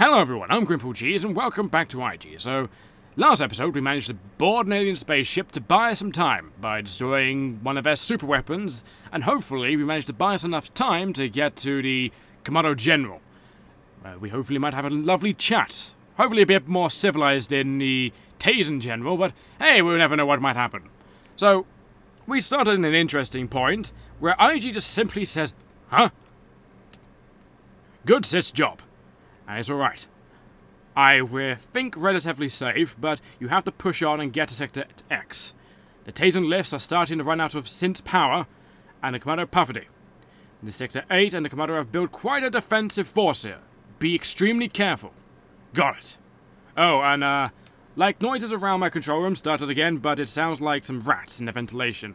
Hello everyone, I'm GrimpaulCheese and welcome back to IG. So, last episode we managed to board an alien spaceship to buy us some time by destroying one of their super weapons, and hopefully we managed to buy us enough time to get to the Komato General. We hopefully might have a lovely chat. Hopefully a bit more civilized than the Tazen General, but hey, we'll never know what might happen. So, we started in an interesting point where IG just simply says, huh? Good sis job. And it's alright. I think relatively safe, but you have to push on and get to Sector X. The Tazen lifts are starting to run out of synth power, and the Komato pufferty. The Sector 8 and the Komato have built quite a defensive force here. Be extremely careful. Got it. Oh, and like noises around my control room started again, but it sounds like some rats in the ventilation.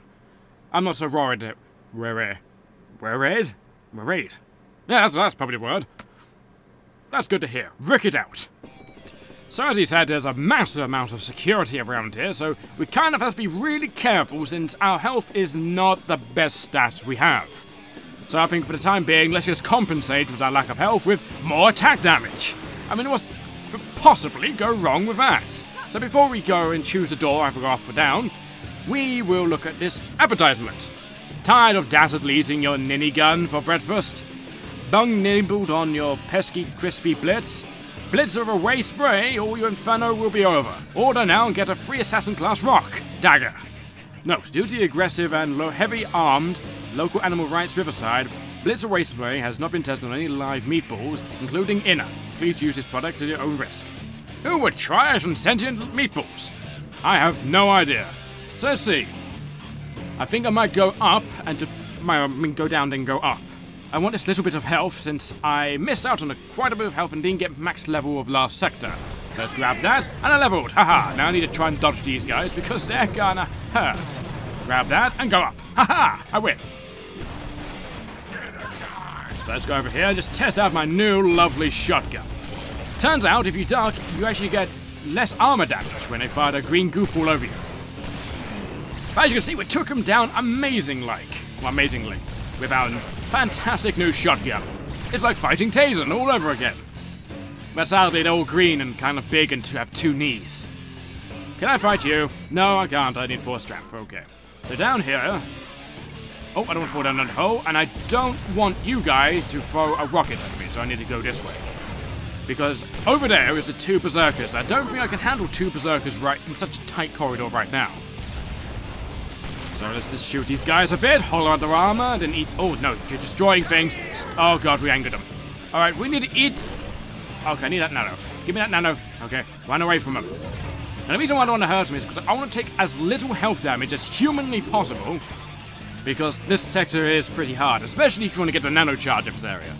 I'm not so worried. Worried? Yeah, that's probably the word. That's good to hear. Rick it out. So as he said, there's a massive amount of security around here, so we kind of have to be really careful since our health is not the best stat we have. So I think for the time being, let's just compensate with our lack of health with more attack damage. I mean, what could possibly go wrong with that? So before we go and choose the door, either go up or down, we will look at this advertisement. Tired of dastardly eating your ninny gun for breakfast? Bung nibbled on your pesky crispy blitz? Blitz of a way spray, all your inferno will be over. Order now and get a free assassin class rock dagger. Note, due to the aggressive and heavy armed local animal rights Riverside, Blitz Away Spray has not been tested on any live meatballs, including inner. Please use this product at your own risk. Who would try it on sentient meatballs? I have no idea. So let's see. I think I might go up and go down then go up. I want this little bit of health since I missed out on quite a bit of health and didn't get max level of last sector. So let's grab that, and I leveled, haha. Now I need to try and dodge these guys because they're gonna hurt. Grab that and go up, haha, I win. So let's go over here and just test out my new lovely shotgun. Turns out if you duck, you actually get less armor damage when they fire a green goop all over you. But as you can see, we took him down amazingly, with our fantastic new shotgun. It's like fighting Tazen all over again. But sadly, they're all green and kind of big and have two knees. Can I fight you? No, I can't. I need 4 strength. Okay. So down here... Oh, I don't want to fall down that hole, and I don't want you guys to throw a rocket at me, so I need to go this way. Because over there is the 2 berserkers. I don't think I can handle 2 berserkers right in such a tight corridor right now. So let's just shoot these guys a bit, hollow out their armor, and then eat... Oh, no, you're destroying things. Oh, God, we angered them. Alright, we need to eat... Okay, I need that nano. Give me that nano. Okay, run away from them. And the reason why I don't want to hurt them is because I want to take as little health damage as humanly possible, because this sector is pretty hard, especially if you want to get the nano charge of this area.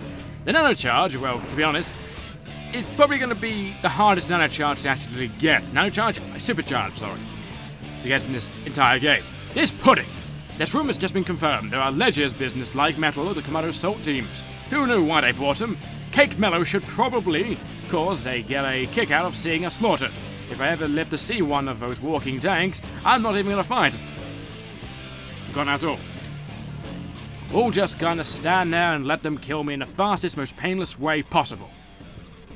The nano charge, well, to be honest, is probably going to be the hardest nano charge to actually get. Nano charge? Supercharge, sorry. To get in this entire game. This pudding! This room has just been confirmed. There are ledgers business like metal of the Komato salt teams. Who knew why they bought them? Cake Mellow should probably cause they get a kick out of seeing us slaughtered. If I ever live to see one of those walking tanks, I'm not even gonna fight. Gone at all. We'll just gonna stand there and let them kill me in the fastest, most painless way possible.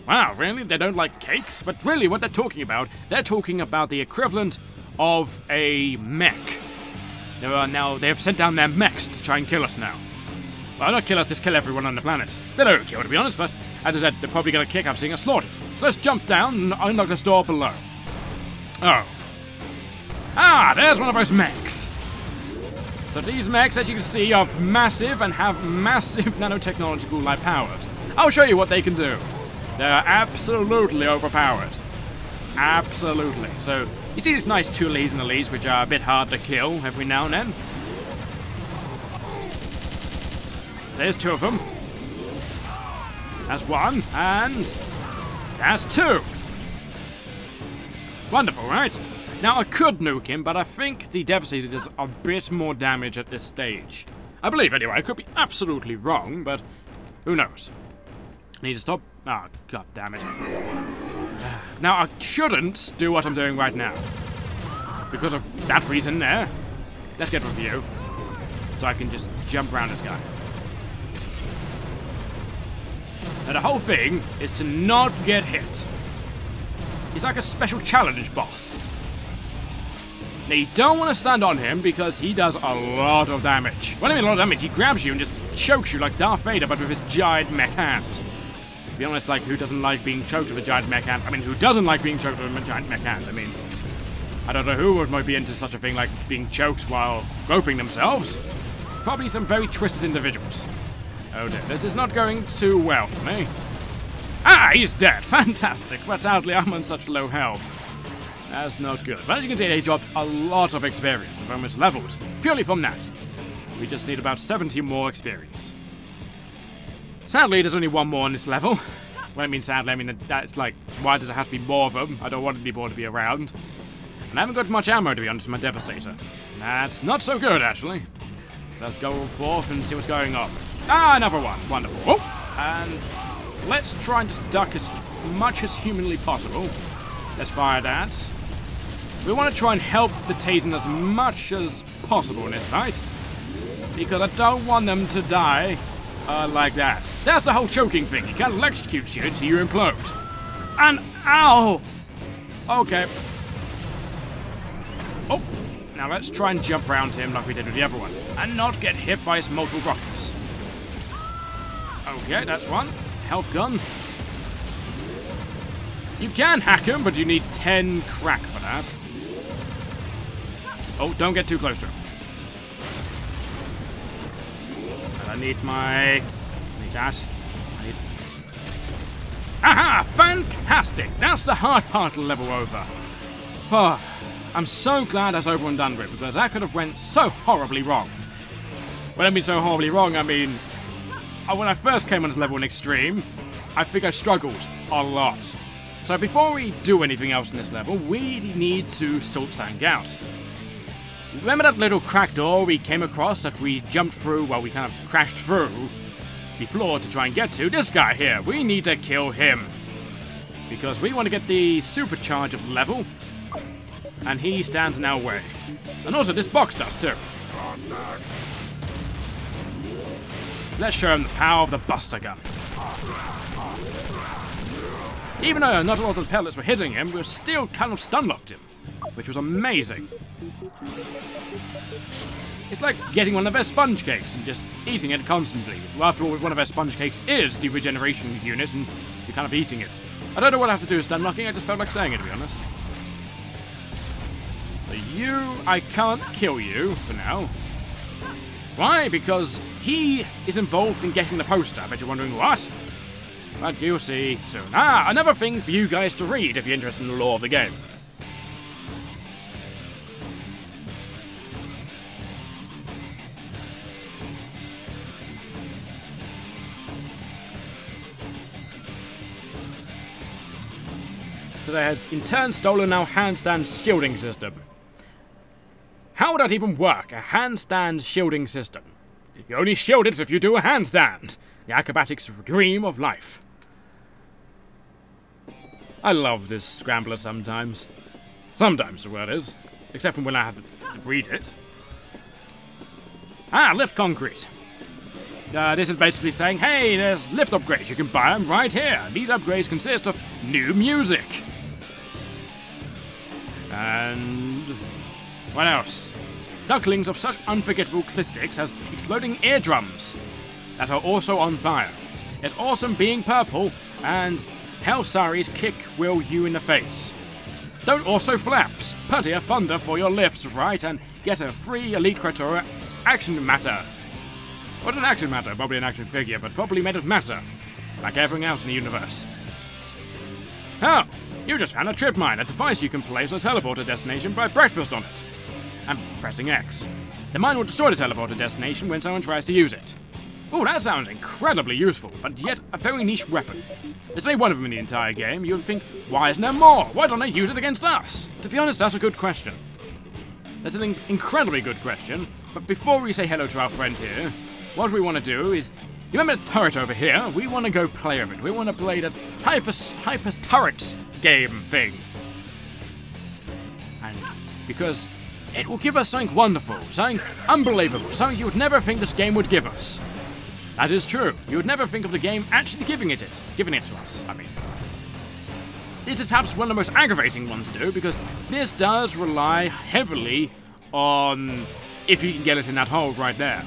Wow, really? They don't like cakes? But really, what they're talking about the equivalent of a mech. They have sent down their mechs to try and kill us now. Well, not kill us, just kill everyone on the planet. They don't kill, to be honest, but as I said, they're probably going to kick out seeing us slaughtered. So let's jump down and unlock this door below. Oh. Ah, there's one of those mechs. So these mechs, as you can see, are massive and have massive nanotechnological like powers. I'll show you what they can do. They're absolutely overpowered. Absolutely. So you see these nice toolies and elites which are a bit hard to kill every now and then. There's 2 of them. That's 1, and that's 2. Wonderful, right? Now I could nuke him, but I think the Devastator does a bit more damage at this stage. I believe anyway, I could be absolutely wrong, but who knows? I need to stop. Ah, oh, god damn it. Now I shouldn't do what I'm doing right now. Because of that reason there. Let's get a view. So I can just jump around this guy. And the whole thing is to not get hit. He's like a special challenge boss. Now you don't want to stand on him because he does a lot of damage. Well, I mean a lot of damage. He grabs you and just chokes you like Darth Vader, but with his giant mech hand. To be honest, like, who doesn't like being choked with a giant mech hand? I mean, who doesn't like being choked with a giant mech hand? I mean, I don't know who might be into such a thing like being choked while groping themselves. Probably some very twisted individuals. Oh dear, this is not going too well for me. Ah, he's dead. Fantastic. But sadly, I'm on such low health. That's not good. But as you can see, he dropped a lot of experience. I've almost leveled. Purely from that. We just need about 70 more experience. Sadly, there's only one more on this level. When I mean sadly, I mean that's like, why does it have to be more of them? I don't want any more to be around. And I haven't got much ammo, to be honest, with my Devastator. That's not so good, actually. So let's go forth and see what's going on. Ah, another one. Wonderful. Oh, and let's try and just duck as much as humanly possible. Let's fire that. We want to try and help the Tazen as much as possible in this fight. Because I don't want them to die like that. That's the whole choking thing. He can't electrocute you until you implode. And ow! Okay. Oh, now let's try and jump around him like we did with the other one. And not get hit by his multiple rockets. Okay, that's one. Health gun. You can hack him, but you need 10 crack for that. Oh, don't get too close to him. And I need that. Aha! Fantastic! That's the hard part of the level over. Oh, I'm so glad that's over and done with, because that could have went so horribly wrong. When I mean so horribly wrong, I mean, when I first came on this level in Extreme, I think I struggled a lot. So before we do anything else in this level, we need to sort something out. Remember that little crack door we came across that we jumped through, well, we kind of crashed through the floor to try and get to? This guy here, we need to kill him. Because we want to get the supercharge of the level, and he stands in our way. And also this box does too. Let's show him the power of the Buster Gun. Even though not a lot of the pellets were hitting him, we still kind of stun-locked him, which was amazing. It's like getting one of their sponge cakes and just eating it constantly. Well, after all, one of their sponge cakes is the regeneration unit, and you're kind of eating it. I don't know what I have to do with stun-locking, I just felt like saying it, to be honest. So you, I can't kill you for now. Why? Because he is involved in getting the poster. I bet you're wondering what? But you'll see soon. Ah, another thing for you guys to read if you're interested in the lore of the game. So they had in turn stolen our handstand shielding system. How would that even work? A handstand shielding system. You only shield it if you do a handstand. The acrobatic's dream of life. I love this scrambler sometimes. Sometimes the word is. Except for when I have to read it. Ah, lift concrete. This is basically saying, hey, there's lift upgrades. You can buy them right here. These upgrades consist of new music. And what else? Ducklings of such unforgettable clistics as exploding eardrums that are also on fire. It's awesome being purple, and Hellsari's kick will you in the face. Don't also flaps. Plenty of thunder for your lips, right? And get a free Elite Creatura action matter. What an action matter? Probably an action figure, but probably made of matter. Like everything else in the universe. Oh, you just found a trip mine, a device you can place a teleporter destination by breakfast on it. And pressing X. The mine will destroy the teleporter destination when someone tries to use it. Oh, that sounds incredibly useful, but yet a very niche weapon. There's only one of them in the entire game. You'll think, why isn't there more? Why don't they use it against us? To be honest, that's a good question. That's an incredibly good question, but before we say hello to our friend here, what we want to do is, you remember the turret over here? We want to go play with it. We want to play that hyper turret game thing. And because it will give us something wonderful, something unbelievable, something you would never think this game would give us. That is true. You would never think of the game actually giving it to us, I mean. This is perhaps one of the most aggravating ones to do, because this does rely heavily on if you can get it in that hole right there.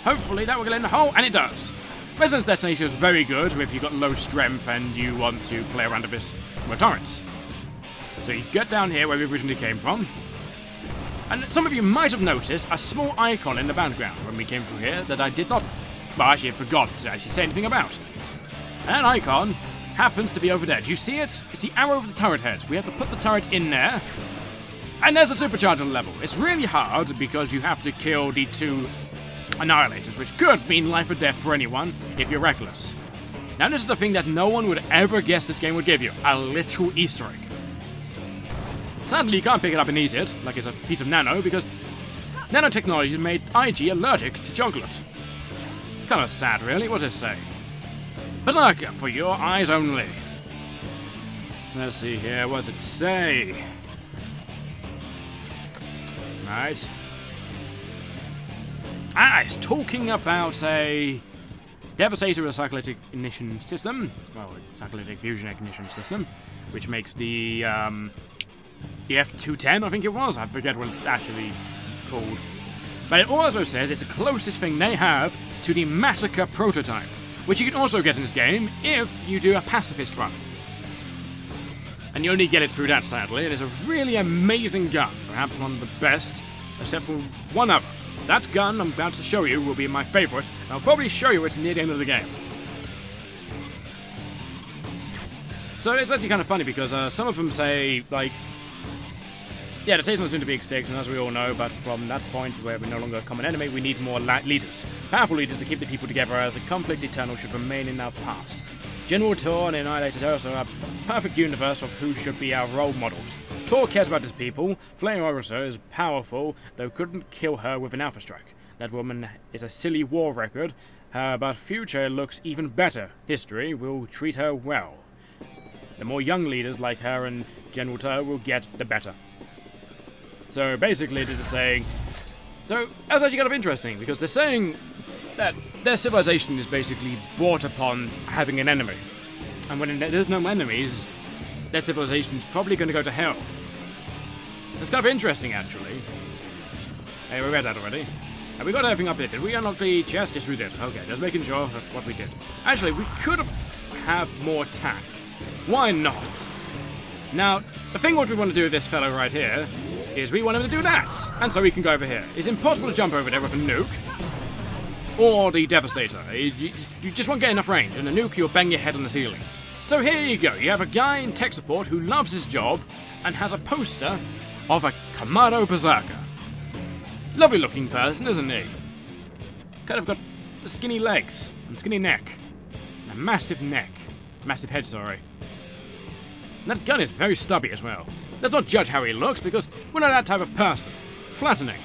Hopefully that will get in the hole, and it does. Resonance Detonator is very good if you've got low strength and you want to play around a bit with turrets. So you get down here where we originally came from. And some of you might have noticed a small icon in the background when we came through here that I did not, well, actually I forgot to actually say anything about. That icon happens to be over there. Do you see it? It's the arrow of the turret head. We have to put the turret in there. And there's a supercharger level. It's really hard because you have to kill the 2 annihilators, which could mean life or death for anyone if you're reckless. Now this is the thing that no one would ever guess this game would give you, a literal Easter egg. Sadly you can't pick it up and eat it, like it's a piece of nano, because nanotechnology has made IG allergic to chocolate. Kind of sad really, what does it say? Berserker, for your eyes only. Let's see here, what does it say? Right. Ah, it's talking about a Devastator with a cyclic ignition system. Well, a cyclic fusion ignition system, which makes the F210, I think it was. I forget what it's actually called. But it also says it's the closest thing they have to the Massacre prototype, which you can also get in this game if you do a pacifist run. And you only get it through that, sadly. It is a really amazing gun, perhaps one of the best, except for one other. That gun I'm about to show you will be my favourite, and I'll probably show you it near the end of the game. So it's actually kind of funny because some of them say, like, yeah, the Tasman seem to be extinct, and as we all know, but from that point where we're no longer a common enemy, we need more leaders. Powerful leaders to keep the people together, as a conflict eternal should remain in our past. General Tor and Annihilated Earth are a perfect universe of who should be our role models. Tor cares about his people. Flame Orisa is powerful, though couldn't kill her with an Alpha Strike. That woman is a silly war record, but future looks even better. History will treat her well. The more young leaders like her and General Tor will get, the better. So basically this is saying... So that's actually kind of interesting, because they're saying that their civilization is basically brought upon having an enemy. And when there's no enemies, their civilization is probably going to go to hell. It's kind of interesting, actually. Hey, we read that already. Have we got everything up here? Did we unlock the chest? Yes, we did. Okay, just making sure that's what we did. Actually, we could have more attack. Why not? Now, the thing what we want to do with this fellow right here is we want him to do that. And so we can go over here. It's impossible to jump over there with a nuke. Or the Devastator. You just won't get enough range, and the nuke you'll bang your head on the ceiling. So here you go. You have a guy in tech support who loves his job and has a poster of a Komato Berserker. Lovely looking person, isn't he? Kind of got skinny legs and skinny neck. And a massive neck. Massive head, sorry. And that gun is very stubby as well. Let's not judge how he looks, because we're not that type of person. Flattening.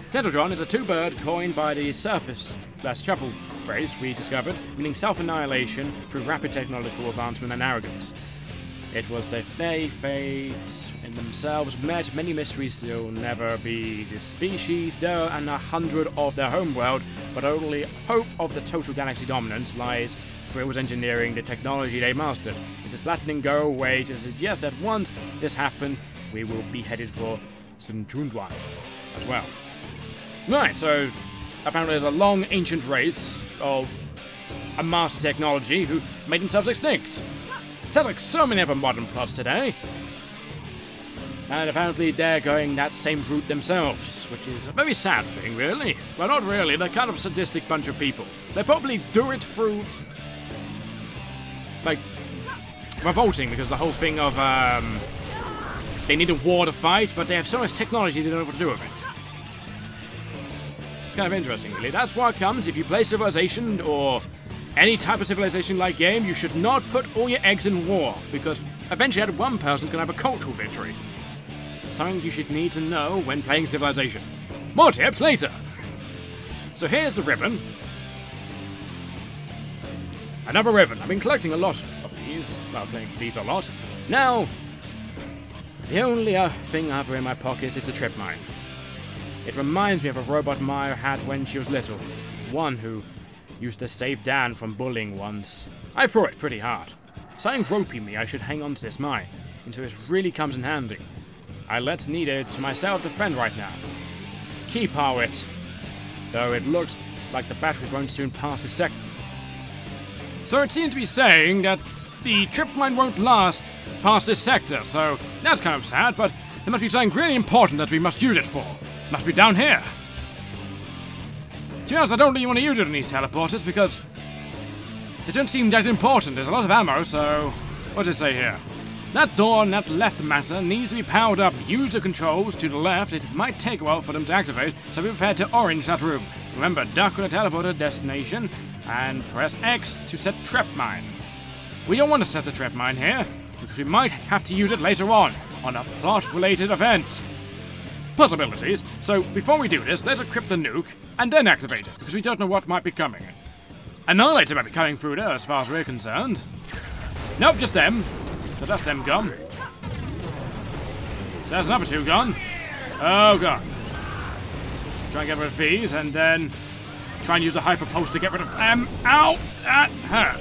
Centrotron is a two-bird coined by the surface/travel phrase we discovered, meaning self-annihilation through rapid technological advancement and arrogance. It was that they, fate in themselves, met many mysteries still never be the species, there and 100 of their homeworld, but only hope of the total galaxy dominance lies through engineering the technology they mastered. It is flattening go away to suggest that once this happens, we will be headed for Sunjundwan as well. Right, so apparently there's a long ancient race of a master technology who made themselves extinct. Sounds like so many other modern plots today. And apparently they're going that same route themselves, which is a very sad thing, really. Well, not really, they're kind of a sadistic bunch of people. They probably do it through, like, revolting, because the whole thing of, they need a war to fight, but they have so much technology they don't know what to do with it. Kind of interesting, really. That's what comes if you play Civilization or any type of Civilization-like game. You should not put all your eggs in war, because eventually one person's going to have a cultural victory. Something you should need to know when playing Civilization. More tips later! So here's the ribbon. Another ribbon. I've been collecting a lot of these. Well, playing these a lot. Now, the only thing I have in my pockets is the trip mine. It reminds me of a robot Maya had when she was little. one who used to save Dan from bullying once. I threw it pretty hard. Something roping me I should hang on to this mine, until it really comes in handy. I let's need it to my self-defense right now. Key power it, though it looks like the batteries won't soon pass the second. So it seems to be saying that the trip mine won't last past this sector, so that's kind of sad, but there must be something really important that we must use it for. Must be down here. To be honest, I don't really want to use it in these teleporters because they don't seem that important. There's a lot of ammo, so what does it say here? That door on that left matter needs to be powered up. Use the controls to the left. It might take a while for them to activate, so be prepared to orange that room. Remember, duck on the teleporter destination and press X to set trap mine. We don't want to set the trap mine here, because we might have to use it later on a plot-related event. Possibilities. So before we do this, let's equip the nuke and then activate it, because we don't know what might be coming. Annihilator might be coming through there as far as we're concerned. Nope, just them. So that's them gone. So there's another two gone. Oh god. Try and get rid of these and then try and use the hyper pulse to get rid of them. Ow! That hurt.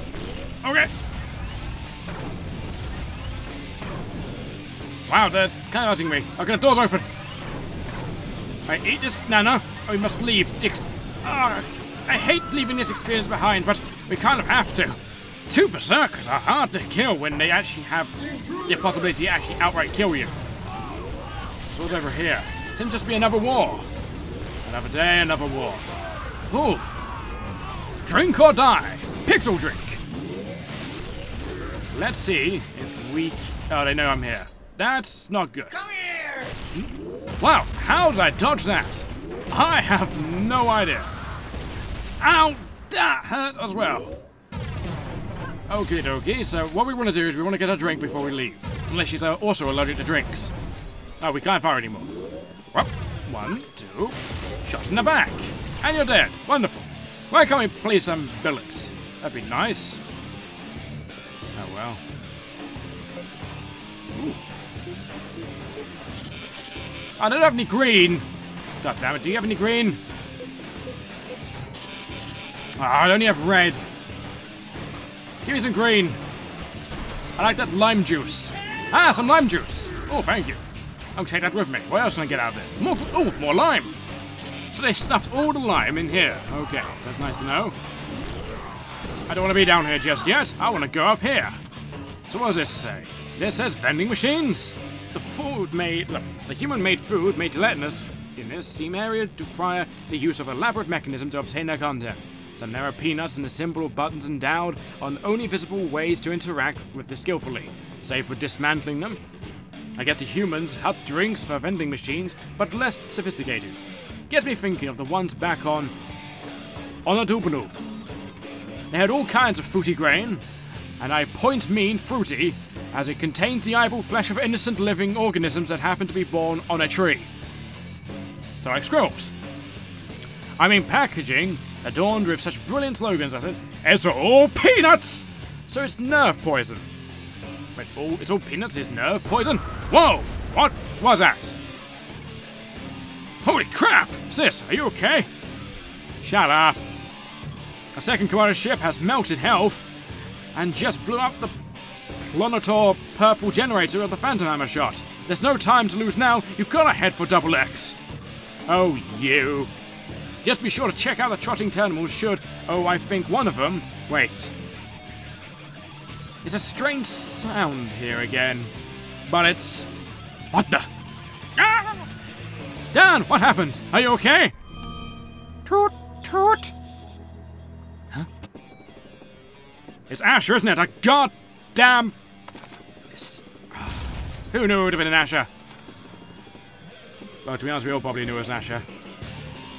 Okay. Wow, they're kind of hurting me. Okay, the door's open. Right, eat this nana, or we must leave. I hate leaving this experience behind, but we kind of have to. Two berserkers are hard to kill when they actually have the possibility to actually outright kill you. So what's over here? It can just be another war. Another day, another war. Ooh. Drink or die. Pixel drink. Let's see if we... Oh, they know I'm here. That's not good. Come here! Wow, how did I dodge that? I have no idea. Ow! That hurt as well. Okie dokie, so what we want to do is we want to get a drink before we leave. Unless she's also allergic to drinks. Oh, we can't fire anymore. Well, 1, 2, shot in the back. And you're dead. Wonderful. Why can't we play some bullets? That'd be nice. Oh well. Ooh. I don't have any green. God damn it, do you have any green? Oh, I only have red. Give me some green. I like that lime juice. Ah, some lime juice. Oh, thank you. I'll take that with me. What else can I get out of this? More lime. So they stuffed all the lime in here. Okay, that's nice to know. I don't want to be down here just yet. I want to go up here. So what does this say? This says vending machines. The human-made food made gelatinous in this seem area to require the use of elaborate mechanism to obtain their content. Some narrow peanuts and the simple buttons endowed on only visible ways to interact with this skillfully, save for dismantling them. I guess the humans had drinks for vending machines, but less sophisticated. Gets me thinking of the ones back on Onodubanu. They had all kinds of fruity grain, and I point mean fruity, as it contains the eyeball flesh of innocent living organisms that happen to be born on a tree. So like squirrels. I mean packaging adorned with such brilliant slogans as it's all peanuts! So it's nerve poison. Wait, it's all peanuts is nerve poison? Whoa! What was that? Holy crap! Sis, are you okay? Shut up. A second Komato ship has melted health and just blew up the Planotor purple generator of the Phantom Hammer shot. There's no time to lose now. You've got to head for Double X. Oh, you. Just be sure to check out the trotting terminals should... Oh, I think one of them... Wait. It's a strange sound here again. But it's... What the... Ah! Dan, what happened? Are you okay? Toot, toot. Huh? It's Asher, isn't it? A goddamn... Who knew it would have been an Asher? Well, to be honest, we all probably knew it was an Asher.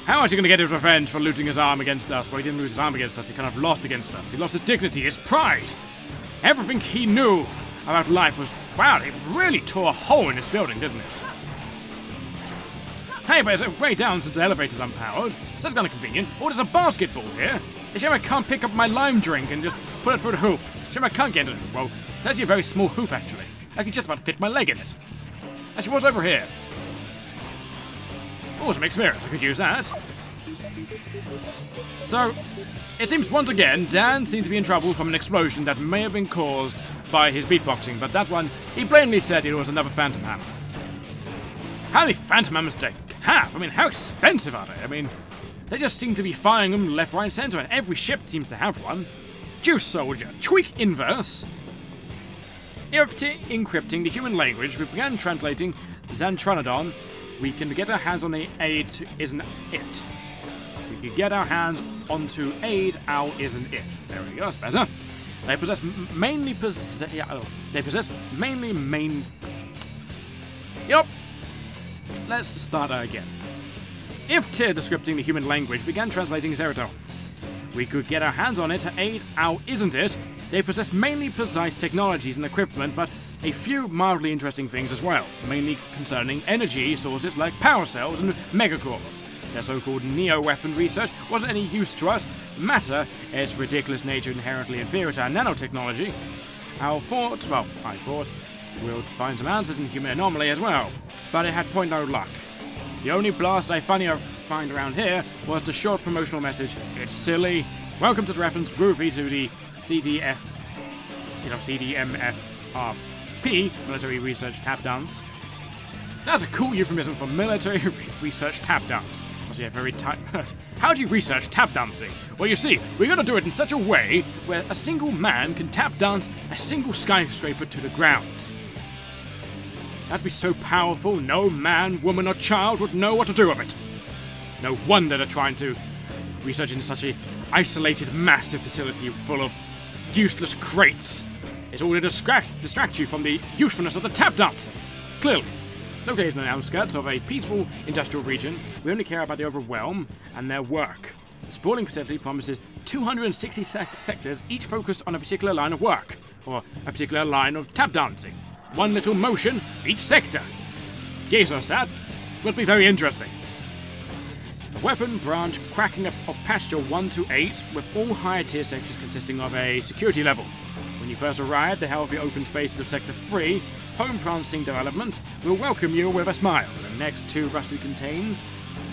How is he going to get his revenge for losing his arm against us? Well, he didn't lose his arm against us, he kind of lost against us. He lost his dignity, his pride. Everything he knew about life was... Wow, it really tore a hole in this building, didn't it? Hey, but it's way down since the elevator's unpowered. So that's kind of convenient. Oh, there's a basketball here. It's shame I can't pick up my lime drink and just put it through the hoop. Shame I can't get it. Well, it's actually a very small hoop, actually. I could just about fit my leg in it. Actually, what's over here? Oh, some experience. I could use that. So, it seems once again, Dan seems to be in trouble from an explosion that may have been caused by his beatboxing, but that one, he plainly said it was another Phantom Hammer. How many Phantom Hammers do they have? I mean, how expensive are they? I mean, they just seem to be firing them left, right, and center, and every ship seems to have one. Juice Soldier, Tweak Inverse. After encrypting the human language, we began translating Xantronodon. We can get our hands on the aid to isn't it. We can get our hands onto aid ow isn't it. There we go, that's better. They possess mainly main. Yup. Let's start again. If tier descripting the human language began translating Zeraton, we could get our hands on it to aid ow isn't it. They possess mainly precise technologies and equipment, but a few mildly interesting things as well, mainly concerning energy sources like power cells and megacores. Their so-called neo-weapon research wasn't any use to us. Matter, its ridiculous nature inherently inferior to our nanotechnology. I thought we'll find some answers in human anomaly as well, but it had point no luck. The only blast I find around here was the short promotional message, "It's silly. Welcome to the weapons, groovy to the CDMFRP, Military Research Tap Dance." That's a cool euphemism for Military Research Tap Dance. Must be a very How do you research tap dancing? Well, you see, we're going to do it in such a way where a single man can tap dance a single skyscraper to the ground. That'd be so powerful, no man, woman, or child would know what to do with it. No wonder they're trying to research in such a isolated, massive facility full of useless crates. It's all to distract you from the usefulness of the tap dancing. Clearly, located on the outskirts of a peaceful industrial region, we only care about the overwhelm and their work. The sprawling facility promises 260 sectors, each focused on a particular line of work, or a particular line of tap dancing. One little motion each sector. Jesus, that would be very interesting. A weapon branch cracking up of pasture 1 to 8, with all higher tier sectors consisting of a security level. When you first arrive, the healthy open spaces of Sector 3, Home Prancing Development, will welcome you with a smile. The next 2 rusted contains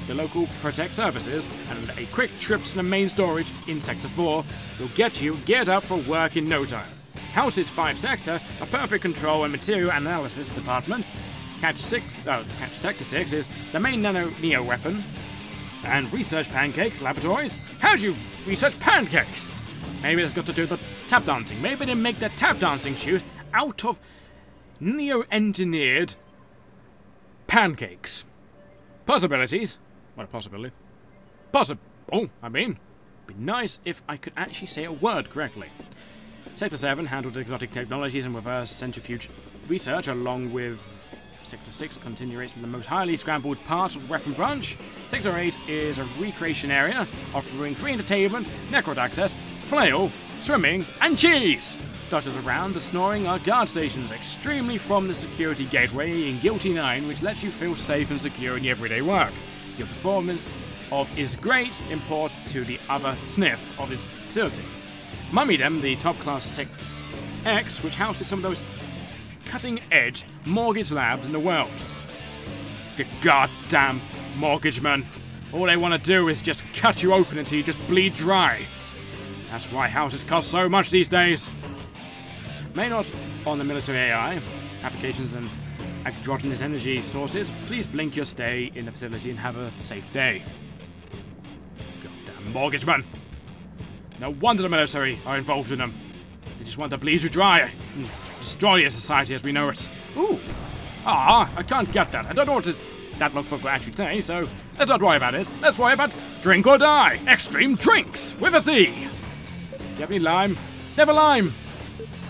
the local Protect services, and a quick trip to the main storage in Sector 4 will get you geared up for work in no time. Houses 5 Sector, a perfect control and material analysis department. Sector 6 is the main neo weapon. And Research Pancake Laboratories. How do you research pancakes? Maybe it's got to do with the tap dancing. Maybe they make their tap dancing shoes out of neo-engineered pancakes. Possibilities. What a possibility. I mean. It'd be nice if I could actually say a word correctly. Sector 7 handles exotic technologies and reverse centrifuge research, along with Sector 6 continues from the most highly scrambled parts of the weapon branch. Sector 8 is a recreation area, offering free entertainment, necrot access, flail, swimming, and cheese! Dotted around the snoring are guard stations, extremely from the security gateway in Guilty 9, which lets you feel safe and secure in your everyday work. Your performance is great, import to the other sniff of its facility. Mummydom, the top-class Sector X, which houses some of those cutting-edge mortgage labs in the world. The goddamn mortgagemen. All they want to do is just cut you open until you just bleed dry. That's why houses cost so much these days. May not on the military AI, applications and androgynous energy sources, please blink your stay in the facility and have a safe day. Goddamn mortgagemen. No wonder the military are involved in them. They just want to bleed you dry and destroy your society as we know it. Ooh. I can't get that. I don't know what that lookbook will actually say, so let's not worry about it. Let's worry about Drink or Die. Extreme Drinks with a Z. Do you have any lime? Never lime.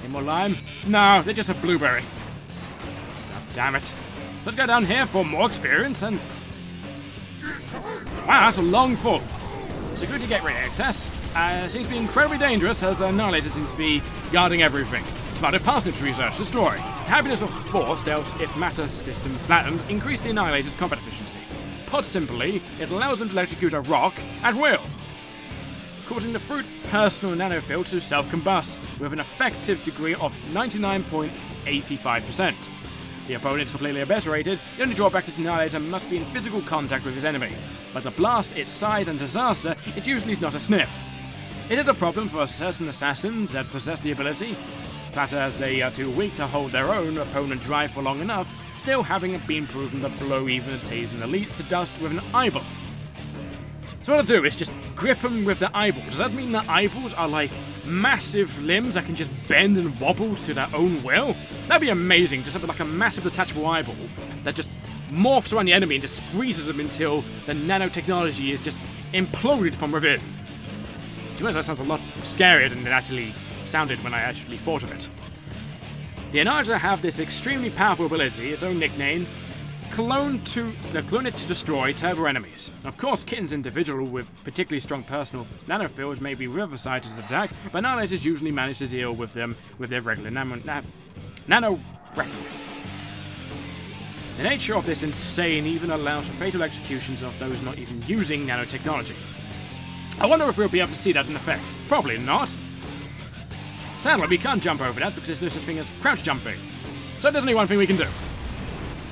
Any more lime? No, they're just a blueberry. God damn it. Let's go down here for more experience and... Wow, that's a long fall. Security gateway access seems to be incredibly dangerous, as the Annihilator seems to be guarding everything. Smarted parsnips research, destroy. Happiness of force dealt if matter system flattened, increase the Annihilator's combat efficiency. Put simply, it allows them to electrocute a rock at will, causing the fruit personal nanofield to self-combust with an effective degree of 99.85%. The opponent is completely obliterated. The only drawback is the Annihilator must be in physical contact with his enemy. But the blast, its size and disaster, it usually is not a sniff. It is a problem for certain assassins that possess the ability, but as they are too weak to hold their own opponent dry for long enough, still having been proven to blow even a Taysen elites to dust with an eyeball. So what I do is just grip them with the eyeball. Does that mean the eyeballs are like massive limbs that can just bend and wobble to their own will? That'd be amazing, just have like a massive detachable eyeball that just morphs around the enemy and just squeezes them until the nanotechnology is just imploded from within. To be honest, that sounds a lot scarier than it actually sounded when I actually thought of it. The Annihilator have this extremely powerful ability, its own nickname, Clone it to destroy turbo enemies. Of course, Kitten's individual with particularly strong personal nanofields may be riverside to his attack, but Annihilators usually manage to deal with them with their regular nano weapon. The nature of this insane even allows for fatal executions of those not even using nanotechnology. I wonder if we'll be able to see that in effect. Probably not. Sadly, we can't jump over that because there's no such thing as crouch jumping. So there's only one thing we can do.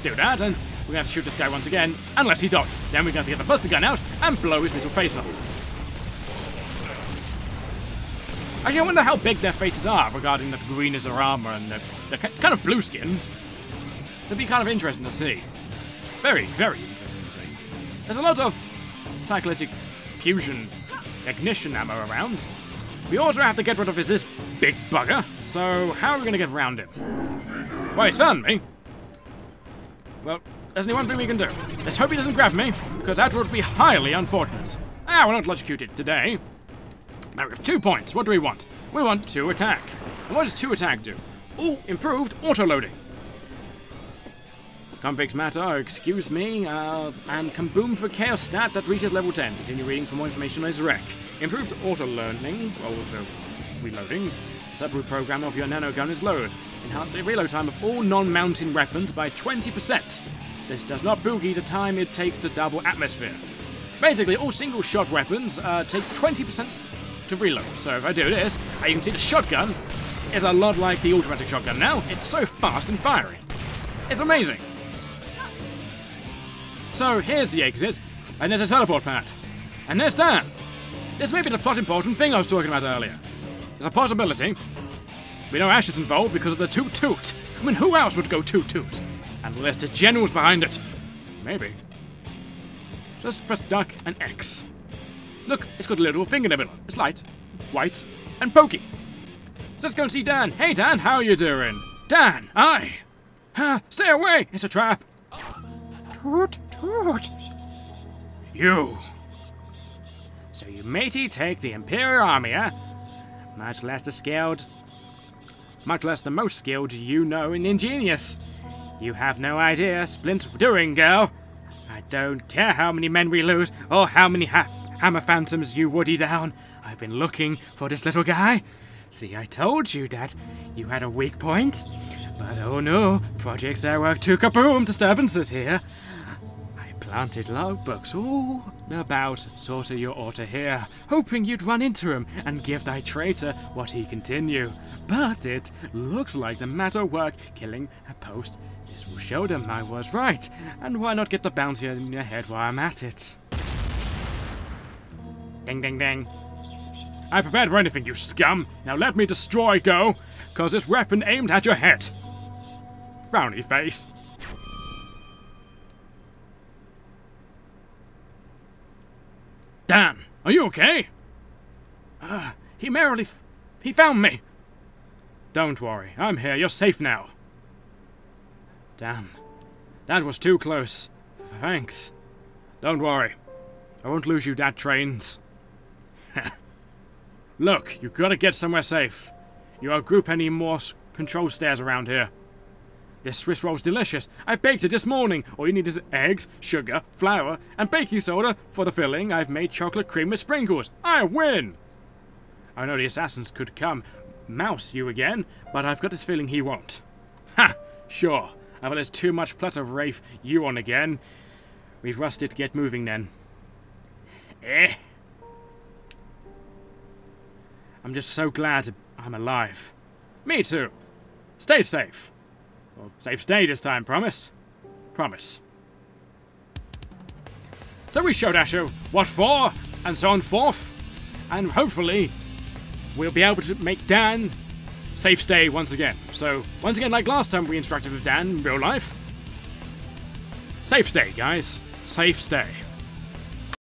Do that, and we're going to have to shoot this guy once again, unless he dodges. Then we're going to get the buster gun out and blow his little face off. Actually, I wonder how big their faces are regarding the green as their armor and they're kind of blue-skinned. It'd be kind of interesting to see. Very, very interesting to see. There's a lot of cyclitic fusion ignition ammo around. We also have to get rid of this big bugger, so how are we going to get around him? Well, he's found me. Well, there's only one thing we can do. Let's hope he doesn't grab me, because that would be highly unfortunate. Ah, we're not electrocuted today. Now we have 2 points. What do we want? We want 2 attack. And what does 2 attack do? Oh, improved auto-loading. Conflicts matter, excuse me, and kaboom for chaos stat that reaches level 10. Continue reading for more information on his rec. Improved auto-learning, also reloading. Separate program of your nanogun is load. Enhance the reload time of all non-mountain weapons by 20%. This does not boogie the time it takes to double atmosphere. Basically, all single-shot weapons take 20% to reload. So if I do this, you can see the shotgun is a lot like the automatic shotgun now. It's so fast and fiery. It's amazing. So here's the exit, and there's a teleport pad. And there's Dan. This may be the plot important thing I was talking about earlier. There's a possibility. We know Ash is involved because of the toot toot. I mean, who else would go toot toot? Unless the general's behind it. Maybe. Just press duck and X. Look, it's got a little finger nibble. It's light, white, and pokey. So let's go and see Dan. Hey Dan, how are you doing? Dan, aye. Stay away, it's a trap. Toot toot. You. So you matey take the Imperial Army, eh? Much less the most skilled you know and ingenious. You have no idea, Splint doing, girl. I don't care how many men we lose, or how many hammer phantoms you woody down. I've been looking for this little guy. See, I told you that you had a weak point. But oh no, projects that work to kaboom, disturbances here. I planted logbooks all about sort of your order here, hoping you'd run into him and give thy traitor what he continue. But it looks like the matter work killing a post. This will show them I was right, and why not get the bounty in your head while I'm at it? Ding ding ding. I'm prepared for anything, you scum. Now let me destroy go, cause this weapon aimed at your head. Frowny face. Dan, are you okay? He found me. Don't worry, I'm here, you're safe now. Damn, that was too close. Thanks. Don't worry, I won't lose you that trains. Look, you gotta get somewhere safe. You won't group any more control stairs around here. This Swiss roll's delicious. I baked it this morning. All you need is eggs, sugar, flour, and baking soda. For the filling, I've made chocolate cream with sprinkles. I win! I know the assassins could come mouse you again, but I've got this feeling he won't. Ha! Sure. I bet there's too much plus of Rafe you on again. We've rusted, get moving then. I'm just so glad I'm alive. Me too. Stay safe. Well, safe stay this time, promise? Promise. So we showed Asher what for, and so on forth, and hopefully we'll be able to make Dan safe stay once again. So, once again, like last time we instructed with Dan in real life, safe stay, guys. Safe stay.